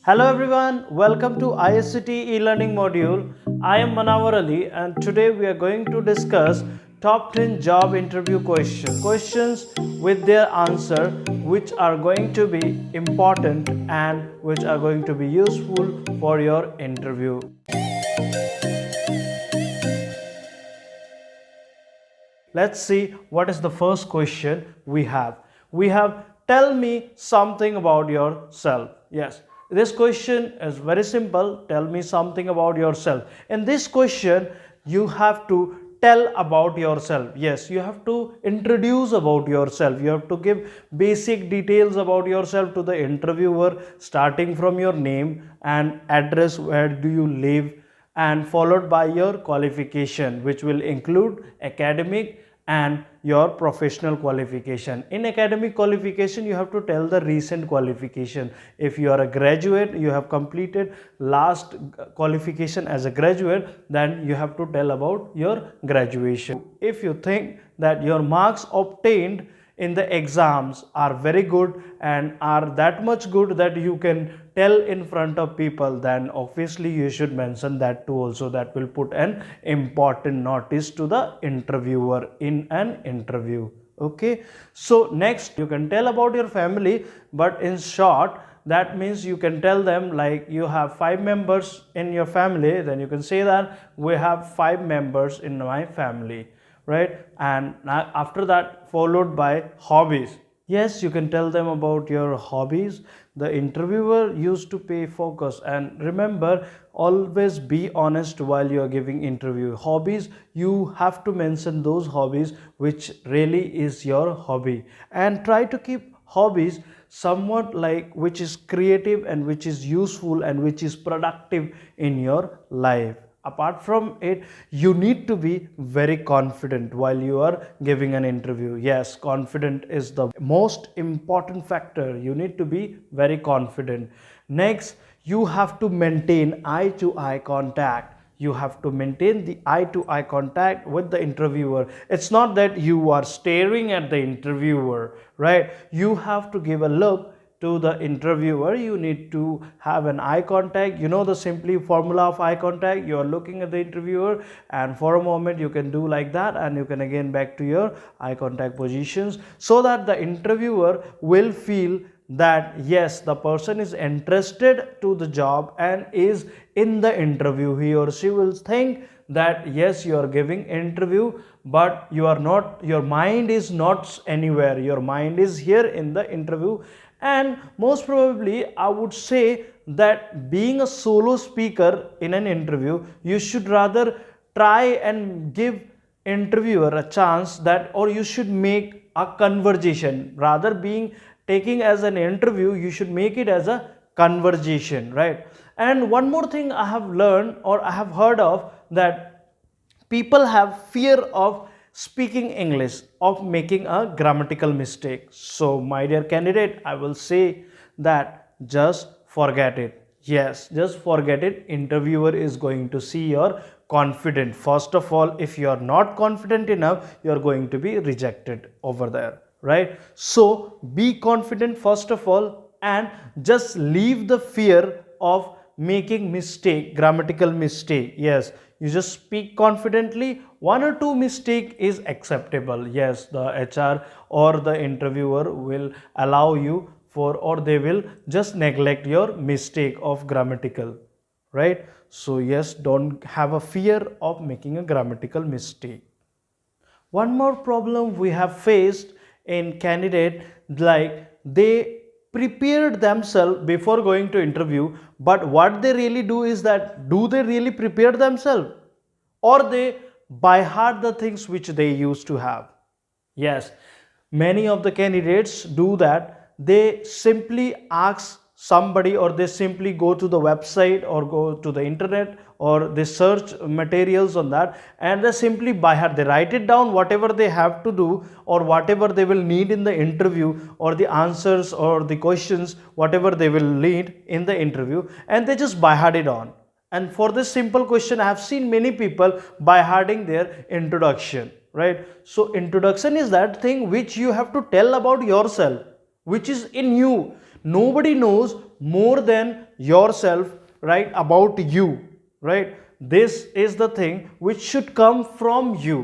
Hello everyone, welcome to ISCT e-learning module. I am Manawar Ali and today we are going to discuss top 10 job interview questions. Questions with their answer which are going to be important and which are going to be useful for your interview. Let's see what is the first question we have. We have tell me something about yourself. Yes, this question is very simple. Tell me something about yourself. In this question, you have to tell about yourself. Yes, you have to introduce about yourself. You have to give basic details about yourself to the interviewer, starting from your name and address, where do you live, and followed by your qualification, which will include academic and your professional qualification. In academic qualification, you have to tell the recent qualification. If you are a graduate, you have completed last qualification as a graduate, then you have to tell about your graduation. If you think that your marks obtained in the exams are very good and are that much good that you can tell in front of people, then obviously you should mention that too also. That will put an important notice to the interviewer in an interview. Okay, so next you can tell about your family, but in short, that means you can tell them like you have 5 members in your family, then you can say that we have 5 members in my family, right? And after that, followed by hobbies. Yes, you can tell them about your hobbies. The interviewer used to pay focus, and remember, always be honest while you are giving interview. Hobbies, you have to mention those hobbies which really is your hobby, and try to keep hobbies somewhat like which is creative and which is useful and which is productive in your life. Apart from it, you need to be very confident while you are giving an interview. Yes, confident is the most important factor. You need to be very confident. Next, you have to maintain eye to eye contact. You have to maintain the eye to eye contact with the interviewer. It's not that you are staring at the interviewer, right? You have to give a look to the interviewer. You need to have an eye contact. You know the simply formula of eye contact. You are looking at the interviewer, and for a moment you can do like that, and you can again back to your eye contact positions, so that the interviewer will feel that yes, the person is interested to the job and is in the interview. He or she will think that yes, you are giving interview, but you are not, your mind is not anywhere, your mind is here in the interview. And most probably I would say that being a solo speaker in an interview, you should rather try and give interviewer a chance that, or you should make a conversation rather being taking as an interview. You should make it as a conversation, right? And one more thing I have learned or I have heard of, that people have fear of speaking English, of making a grammatical mistake. So my dear candidate, I will say that just forget it. Yes, just forget it. Interviewer is going to see your confident. First of all, if you are not confident enough, you are going to be rejected over there, right? So be confident first of all, and just leave the fear of making mistake, grammatical mistake. Yes, you just speak confidently. One or two mistake is acceptable. Yes, the HR or the interviewer will allow you for, or they will just neglect your mistake of grammatical, right? So yes, don't have a fear of making a grammatical mistake. One more problem we have faced in candidate, like they prepared themselves before going to interview, but what they really do is that, do they really prepare themselves, or they by heart the things which they used to have? Yes, many of the candidates do that. They simply ask somebody, or they simply go to the website or go to the internet, or they search materials on that, and they simply by heart they write it down, whatever they have to do or whatever they will need in the interview, or the answers or the questions whatever they will need in the interview, and they just by heart it on. And for this simple question, I have seen many people by hearting their introduction, right? So introduction is that thing which you have to tell about yourself, which is in you. Nobody knows more than yourself, right, about you, right? This is the thing which should come from you.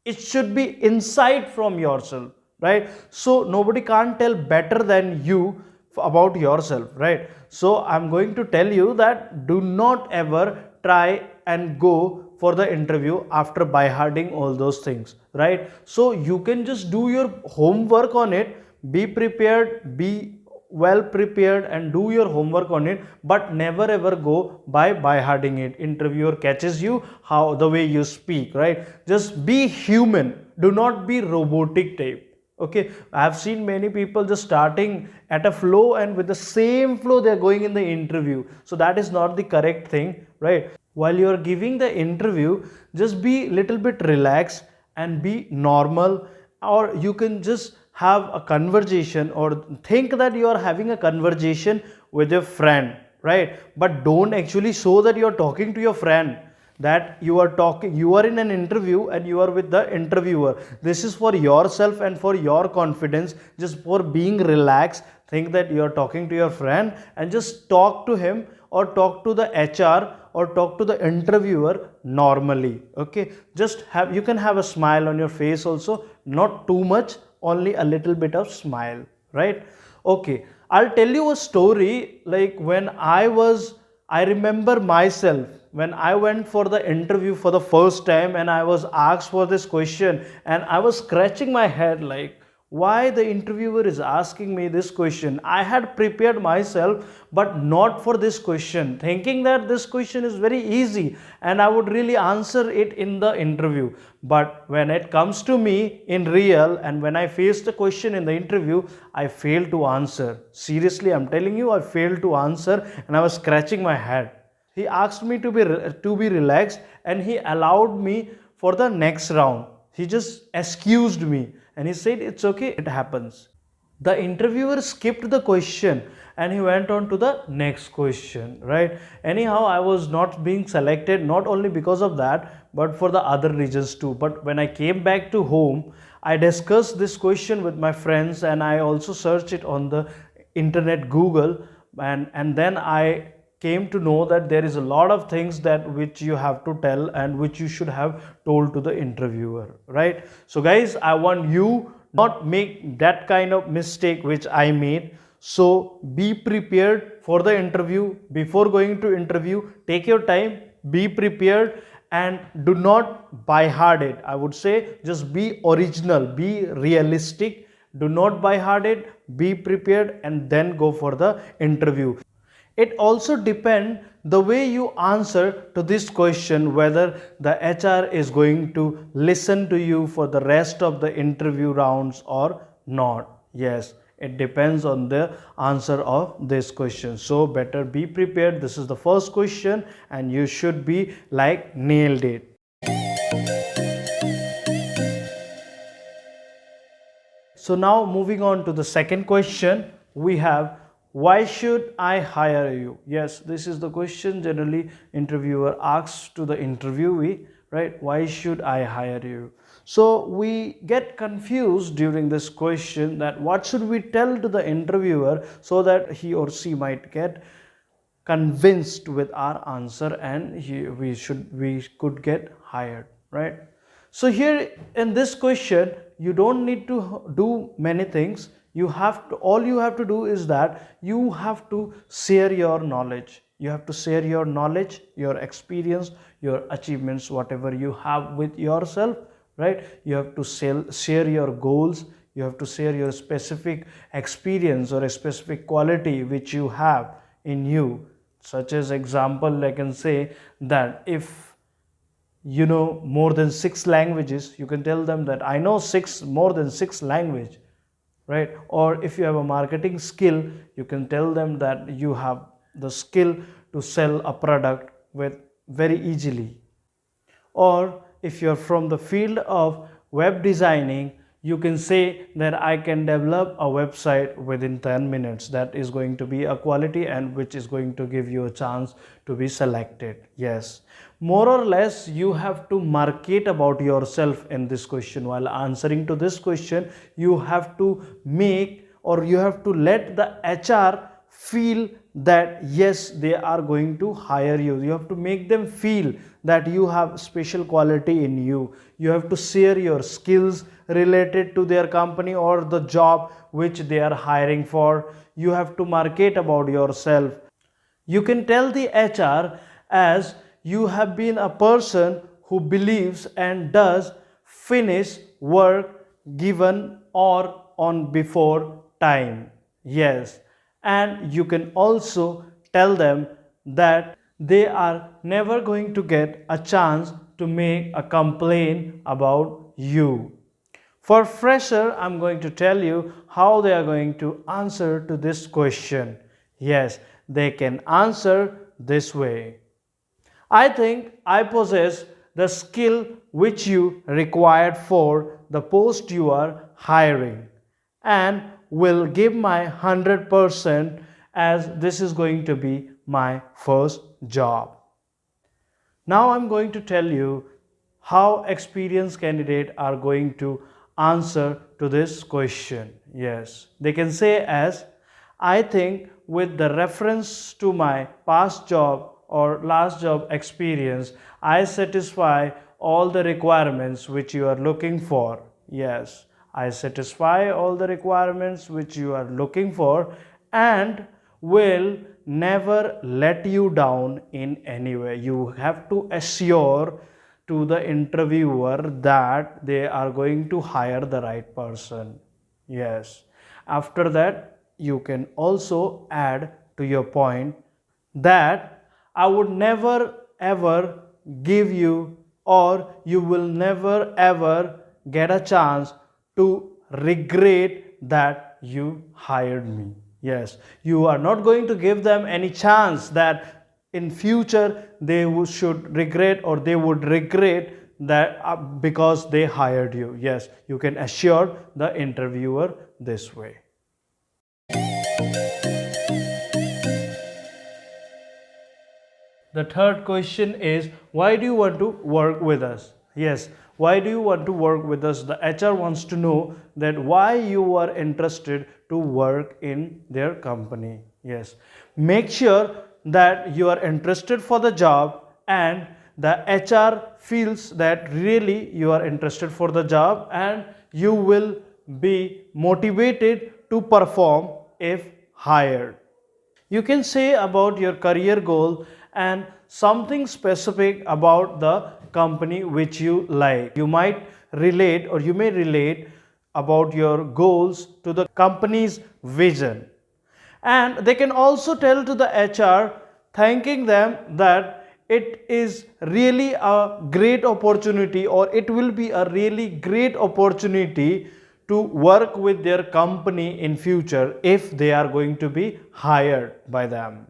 It should be inside from yourself, right? So nobody can't tell better than you about yourself, right? So I'm going to tell you that do not ever try and go for the interview after by hearting all those things, right? So you can just do your homework on it, be prepared, be well prepared, and do your homework on it, but never ever go by hearting it. Interviewer catches you how the way you speak, right? Just be human, do not be robotic type. Okay, I have seen many people just starting at a flow, and with the same flow they are going in the interview. So that is not the correct thing, right? While you are giving the interview, just be little bit relaxed and be normal, or you can just have a conversation or think that you are having a conversation with your friend, right? But don't actually show that you are talking to your friend, that you are talking, you are in an interview and you are with the interviewer. This is for yourself and for your confidence, just for being relaxed. Think that you are talking to your friend and just talk to him or talk to the HR or talk to the interviewer normally. Okay, just have, you can have a smile on your face also, not too much, only a little bit of smile, right? Okay, I'll tell you a story. Like when I remember myself when I went for the interview for the first time and I was asked for this question, and I was scratching my head like, why the interviewer is asking me this question. I had prepared myself, but not for this question, thinking that this question is very easy and I would really answer it in the interview. But when it comes to me in real and when I faced the question in the interview, I failed to answer. Seriously, I'm telling you, I failed to answer and I was scratching my head. He asked me to be relaxed and he allowed me for the next round. He just excused me and he said, it's okay, it happens. The interviewer skipped the question and he went on to the next question, right? Anyhow, I was not being selected, not only because of that, but for the other reasons too. But when I came back to home, I discussed this question with my friends and I also searched it on the internet, Google, and then I came to know that there is a lot of things that which you have to tell and which you should have told to the interviewer, right? So guys, I want you not make that kind of mistake which I made. So be prepared for the interview. Before going to interview, take your time, be prepared, and do not by heart it. I would say just be original, be realistic, do not by heart it, be prepared, and then go for the interview. It also depends the way you answer to this question, whether the HR is going to listen to you for the rest of the interview rounds or not. Yes, it depends on the answer of this question. So better be prepared. This is the first question and you should be like nailed it. So now moving on to the second question, we have, why should I hire you? Yes, this is the question generally interviewer asks to the interviewee, right? Why should I hire you? So we get confused during this question that what should we tell to the interviewer so that he or she might get convinced with our answer and we could get hired, right? So here in this question, you don't need to do many things. You have to, all you have to do is that you have to share your knowledge. You have to share your knowledge, your experience, your achievements, whatever you have with yourself, right? You have to share your goals. You have to share your specific experience or a specific quality which you have in you. Such as example, I can say that if you know more than 6 languages, you can tell them that I know more than 6 language, right? Or if you have a marketing skill, you can tell them that you have the skill to sell a product with very easily. Or if you're from the field of web designing, you can say that I can develop a website within 10 minutes. That is going to be a quality and which is going to give you a chance to be selected. Yes, more or less you have to market about yourself in this question. While answering to this question, you have to make or you have to let the HR feel that yes, they are going to hire you. You have to make them feel that you have special quality in you. You have to share your skills related to their company or the job which they are hiring for. You have to market about yourself. You can tell the HR as you have been a person who believes and does finish work given or on before time. Yes, and you can also tell them that they are never going to get a chance to make a complaint about you. For fresher, I'm going to tell you how they are going to answer to this question. Yes, they can answer this way. I think I possess the skill which you required for the post you are hiring and will give my 100% as this is going to be my first job. Now I'm going to tell you how experienced candidates are going to answer to this question. Yes, they can say as I think with the reference to my past job or last job experience, I satisfy all the requirements which you are looking for. Yes, I satisfy all the requirements which you are looking for and will never let you down in any way. You have to assure to the interviewer that they are going to hire the right person. Yes. After that, you can also add to your point that I would never ever give you or you will never ever get a chance to regret that you hired me. Yes, you are not going to give them any chance that in future they should regret or they would regret that because they hired you. Yes, you can assure the interviewer this way. The third question is why do you want to work with us? Yes, why do you want to work with us? The HR wants to know that why you are interested to work in their company. Yes, make sure that you are interested for the job and the HR feels that really you are interested for the job and you will be motivated to perform if hired. You can say about your career goal and something specific about the company which you like. You might relate or you may relate about your goals to the company's vision. And they can also tell to the HR, thanking them that it is really a great opportunity or it will be a really great opportunity to work with their company in future if they are going to be hired by them.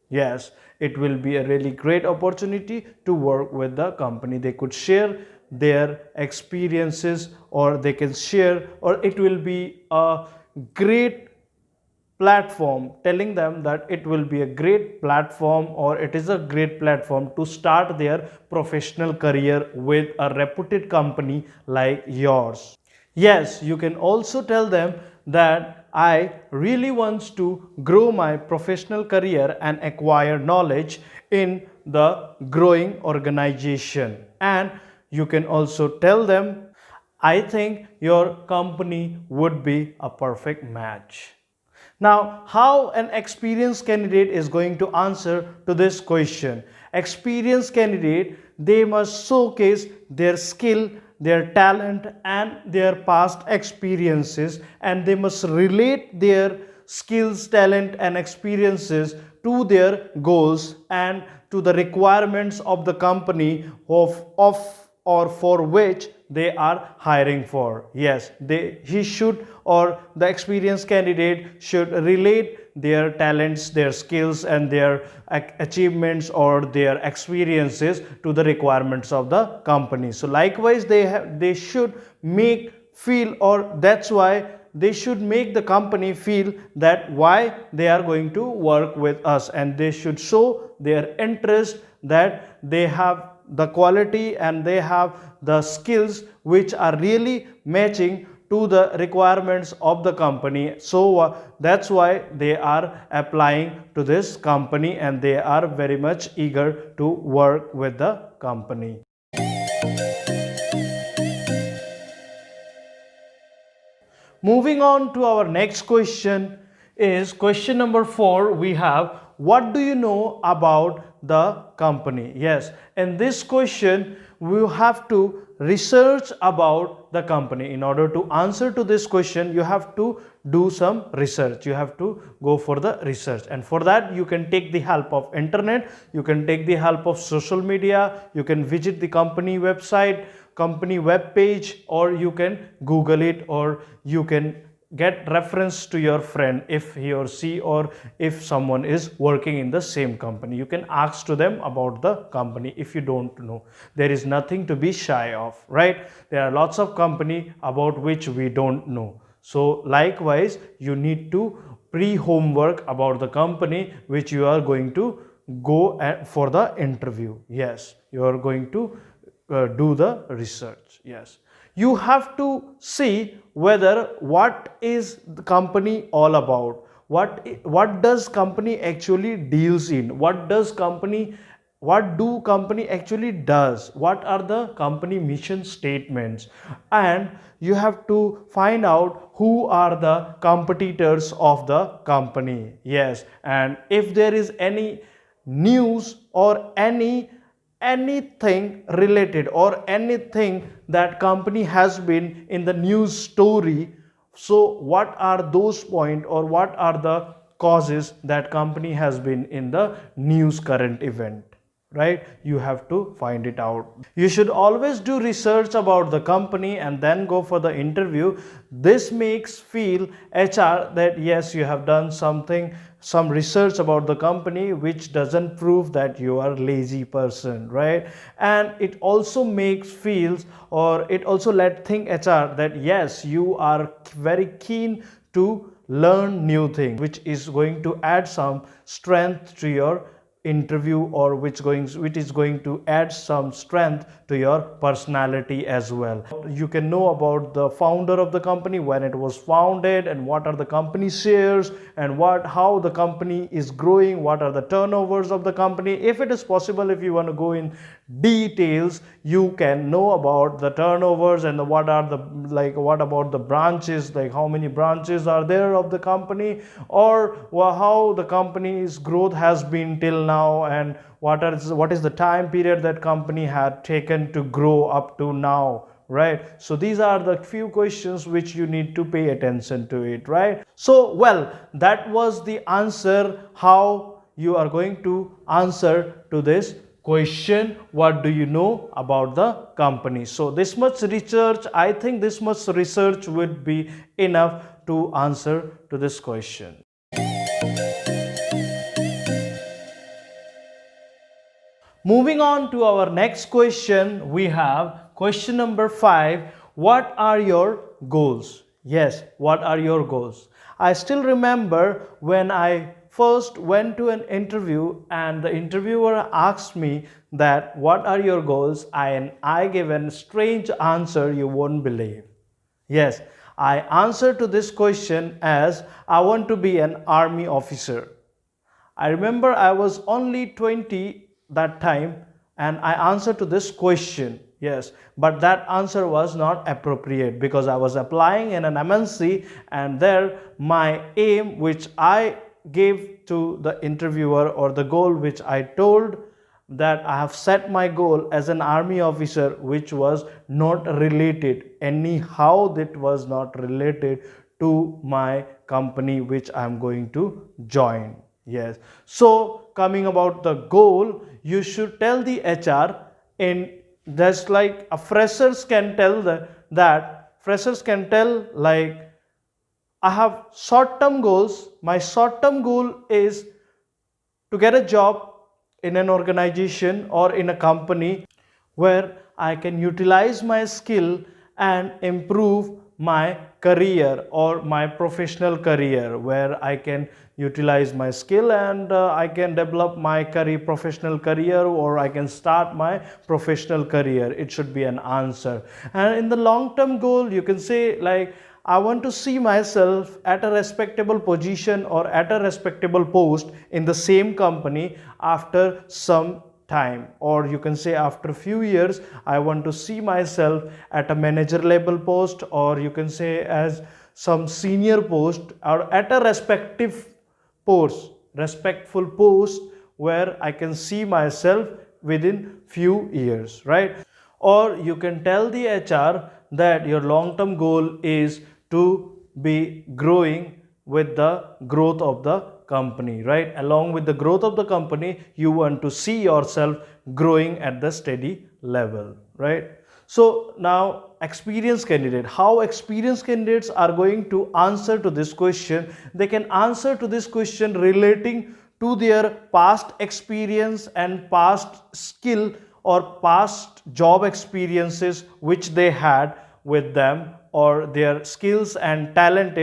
Yes, it will be a really great opportunity to work with the company. They could share their experiences or they can share, or it will be a great platform, telling them that it will be a great platform or it is a great platform to start their professional career with a reputed company like yours. Yes, you can also tell them that I really want to grow my professional career and acquire knowledge in the growing organization. And you can also tell them, I think your company would be a perfect match. Now, how an experienced candidate is going to answer to this question? Experienced candidate, they must showcase their skill, their talent and their past experiences, and they must relate their skills, talent and experiences to their goals and to the requirements of the company of or for which they are hiring for. Yes, he should or the experienced candidate should relate their talents, their skills and their achievements or their experiences to the requirements of the company. So likewise they should make feel, or that's why they should make the company feel that why they are going to work with us, and they should show their interest that they have the quality and they have the skills which are really matching to the requirements of the company. So that's why they are applying to this company and they are very much eager to work with the company. Moving on to our next question is question number 4. We have, what do you know about the company? Yes, in this question we have to research about the company. In order to answer to this question, you have to do some research. You have to go for the research, and for that you can take the help of internet, you can take the help of social media, you can visit the company website, company web page, or you can Google it, or you can get reference to your friend if he or she, or if someone is working in the same company. You can ask to them about the company if you don't know. There is nothing to be shy of, right? There are lots of company about which we don't know. So likewise, you need to pre-homework about the company which you are going to go for the interview. Yes, you are going to do the research. Yes, you have to see whether what is the company all about, what does company actually deals in, what do company actually does, what are the company mission statements, and you have to find out who are the competitors of the company. Yes, and if there is any news or anything related, or anything that company has been in the news story, so what are those points, or what are the causes that company has been in the news current event, right? You have to find it out. You should always do research about the company and then go for the interview. This makes feel HR that yes, you have done some research about the company, which doesn't prove that you are lazy person, right? And it also makes feels, or it also let think HR that yes, you are very keen to learn new things, which is going to add some strength to your interview, or which is going to add some strength to your personality as well. You can know about the founder of the company, when it was founded, and what are the company shares, and how the company is growing, what are the turnovers of the company. If it is possible, if you want to go in details, you can know about the turnovers, and what about the branches, like how many branches are there of the company, or how the company's growth has been till now, and what is the time period that company had taken to grow up to now, right? So these are the few questions which you need to pay attention to it, right? So well, that was the answer, how you are going to answer to this question, what do you know about the company. So this much research, I think this much research would be enough to answer to this question. Moving on to our next question, we have question number 5. What are your goals? Yes, what are your goals? I still remember when I first went to an interview and the interviewer asked me that what are your goals, and I gave a strange answer you won't believe. Yes, I answered to this question as I want to be an army officer. I remember I was only 20 that time, and I answered to this question. Yes, but that answer was not appropriate because I was applying in an MNC, and there my aim which I gave to the interviewer, or the goal which I told, that I have set my goal as an army officer, which was not related, anyhow that was not related to my company which I am going to join. Yes, so coming about the goal, you should tell the HR in just like a freshers can tell that freshers can tell, like, I have short term goals. My short term goal is to get a job in an organization or in a company where I can utilize my skill and improve my career or my professional career, where I can utilize my skill and I can develop my professional career, or I can start my professional career. It should be an answer. And in the long term goal, you can say like, I want to see myself at a respectable position or at a respectable post in the same company after some time, or you can say after a few years I want to see myself at a manager level post, or you can say as some senior post, or at a respectful post where I can see myself within few years, right? Or you can tell the HR that your long term goal is to be growing with the growth of the company, right? Along with the growth of the company, you want to see yourself growing at the steady level, right? So now, experienced candidate, how experienced candidates are going to answer to this question? They can answer to this question relating to their past experience and past skill or past job experiences which they had with them, or their skills and talent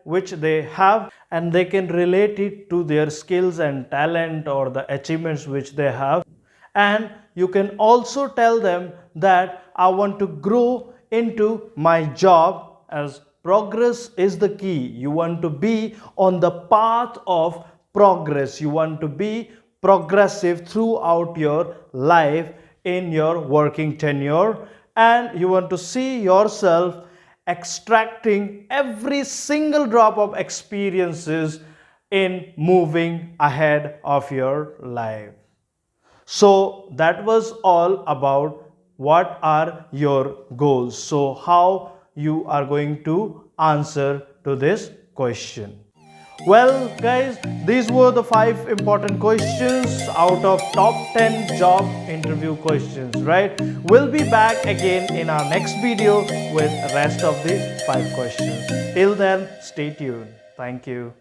which they have, and they can relate it to their skills and talent or the achievements which they have. And you can also tell them that I want to grow into my job, as progress is the key. You want to be on the path of progress. You want to be progressive throughout your life in your working tenure, and you want to see yourself extracting every single drop of experiences in moving ahead of your life. So that was all about what are your goals. So how you are going to answer to this question. Well, guys, these were the 5 important questions out of top 10 job interview questions, right? We'll be back again in our next video with rest of the 5 questions. Till then, stay tuned. Thank you.